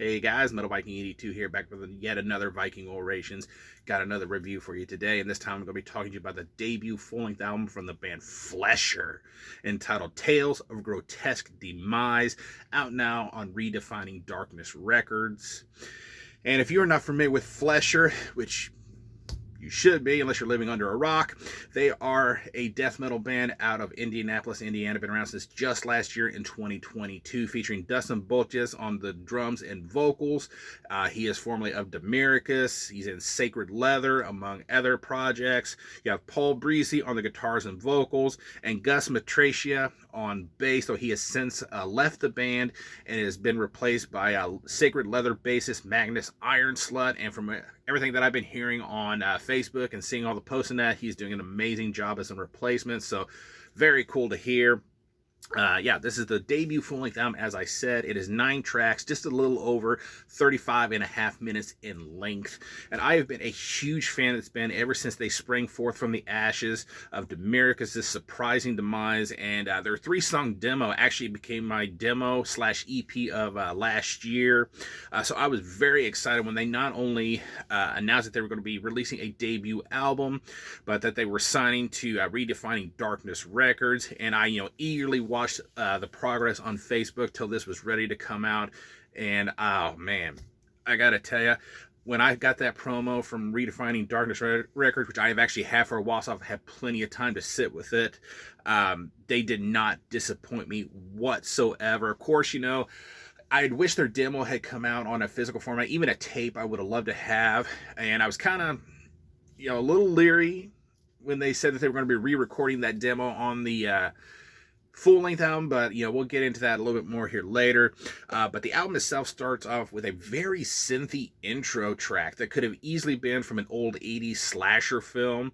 Hey guys, Metal Viking 82 here, back with yet another Viking Orations. Got another review for you today, and this time I'm going to be talking to you about the debut full-length album from the band Flesher, entitled Tales of Grotesque Demise, out now on Redefining Darkness Records. And if you're not familiar with Flesher, which you should be, unless you're living under a rock. They are a death metal band out of Indianapolis, Indiana. Been around since just last year in 2022, featuring Dustin Bolches on the drums and vocals. He is formerly of Demise. He's in Sacred Leather, among other projects. You have Paul Breezy on the guitars and vocals, and Gus Matracia on bass, though he has since left the band and has been replaced by Sacred Leather bassist Magnus Ironslut. And from everything that I've been hearing on Facebook and seeing all the posts in that, he's doing an amazing job as a replacement. So very cool to hear. Yeah, this is the debut full-length album. As I said, it is 9 tracks, just a little over 35 and a half minutes in length. And I have been a huge fan of this band ever since they sprang forth from the ashes of Demise' surprising demise. And their 3-song demo actually became my demo / EP of last year. So I was very excited when they not only announced that they were going to be releasing a debut album, but that they were signing to Redefining Darkness Records. And I, eagerly watched the progress on Facebook till this was ready to come out. And oh man, I gotta tell you, when I got that promo from Redefining Darkness Records, which I have actually had for a while, so I've had plenty of time to sit with it, they did not disappoint me whatsoever. Of course, I wish their demo had come out on a physical format, even a tape I would have loved to have. And I was kind of, a little leery when they said that they were going to be re-recording that demo on the full-length album, but we'll get into that a little bit more here later. But the album itself starts off with a very synthy intro track that could have easily been from an old 80s slasher film,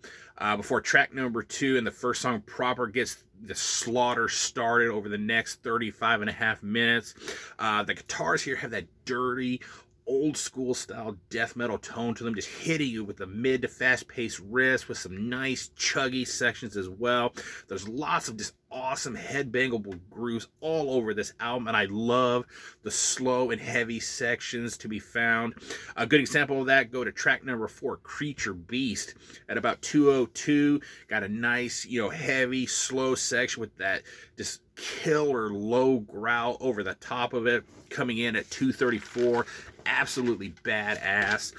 before track number 2 and the first song proper gets the slaughter started over the next 35 and a half minutes. The guitars here have that dirty, old school style death metal tone to them, just hitting you with the mid to fast paced riffs with some nice chuggy sections as well. There's lots of just awesome headbangable grooves all over this album, and I love the slow and heavy sections to be found. A good example of that, go to track number 4, Creature Beast, at about 2:02. Got a nice, heavy, slow section with that just killer low growl over the top of it, coming in at 2:34. Absolutely badass.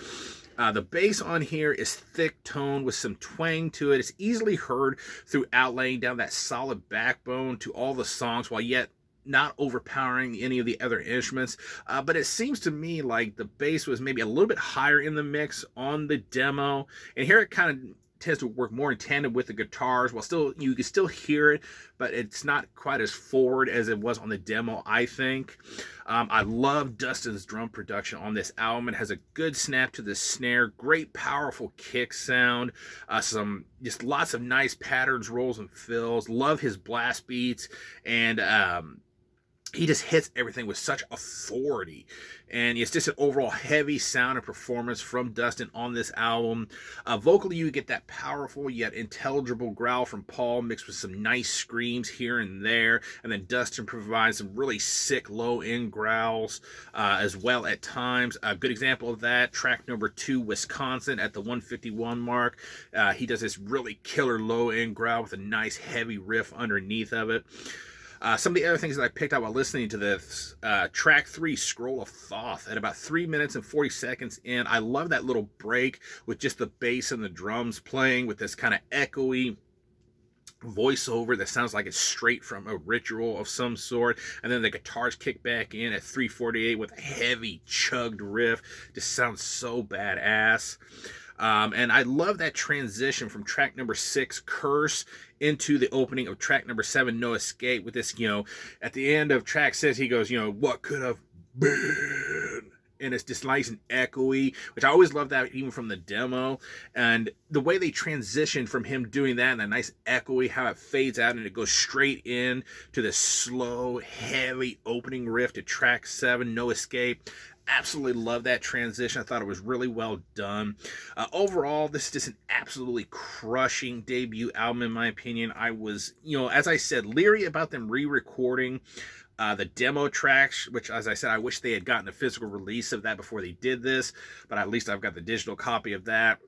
The bass on here is thick toned with some twang to it. It's easily heard throughout, laying down that solid backbone to all the songs while yet not overpowering any of the other instruments. But it seems to me like the bass was maybe a little bit higher in the mix on the demo. And here it kind of tends to work more in tandem with the guitars, while still you can still hear it, but it's not quite as forward as it was on the demo, I think. I love Dustin's drum production on this album. It has a good snap to the snare, great powerful kick sound, some just lots of nice patterns, rolls, and fills. Love his blast beats, and he just hits everything with such authority. And it's just an overall heavy sound and performance from Dustin on this album. Vocally, you get that powerful yet intelligible growl from Paul, mixed with some nice screams here and there. And then Dustin provides some really sick low-end growls as well at times. A good example of that, track number 2, Wisconsin, at the 151 mark. He does this really killer low-end growl with a nice heavy riff underneath of it. Some of the other things that I picked out while listening to this, track 3, Scroll of Thoth, at about 3 minutes and 40 seconds in. I love that little break with just the bass and the drums playing with this kind of echoey voiceover that sounds like it's straight from a ritual of some sort, and then the guitars kick back in at 3:48 with a heavy chugged riff. Just sounds so badass. And I love that transition from track number 6, Curse, into the opening of track number 7, No Escape, with this, at the end of track 6, he goes, what could have been? And it's just nice and echoey, which I always love that even from the demo. And the way they transition from him doing that and that nice echoey, how it fades out and it goes straight in to this slow, heavy opening riff to track 7, No Escape. Absolutely love that transition. I thought it was really well done. Overall, this is just an absolutely crushing debut album, in my opinion. I was, as I said, leery about them re-recording The demo tracks, which, as I said, I wish they had gotten a physical release of that before they did this, but at least I've got the digital copy of that.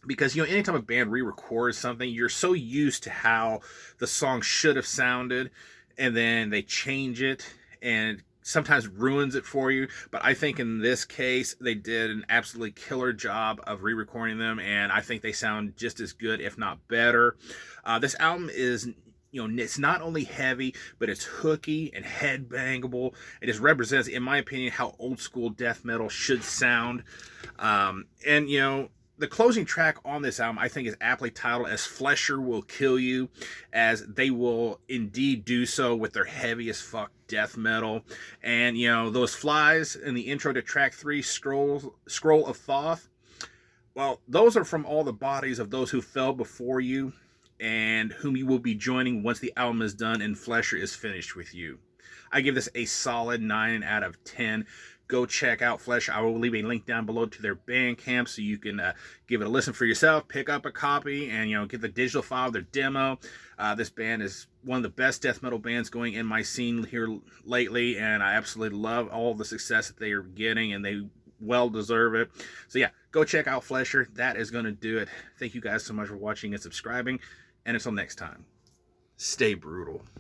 Because, anytime a band re-records something, you're so used to how the song should have sounded, and then they change it, and sometimes ruins it for you. But I think in this case, they did an absolutely killer job of re-recording them, and I think they sound just as good, if not better. This album is, it's not only heavy, but it's hooky and headbangable. It just represents, in my opinion, how old school death metal should sound. And the closing track on this album, I think, is aptly titled as Flesher Will Kill You, as they will indeed do so with their heavy as fuck death metal. And, those flies in the intro to track 3, Scroll of Thoth, well, those are from all the bodies of those who fell before you and whom you will be joining once the album is done and Flesher is finished with you. I give this a solid 9 out of 10. Go check out Flesher. I will leave a link down below to their Bandcamp so you can give it a listen for yourself, pick up a copy, and get the digital file of their demo. This band is one of the best death metal bands going in my scene here lately, and I absolutely love all the success that they are getting, and they well deserve it. So yeah, go check out Flesher. That is going to do it. Thank you guys so much for watching and subscribing, and until next time, stay brutal.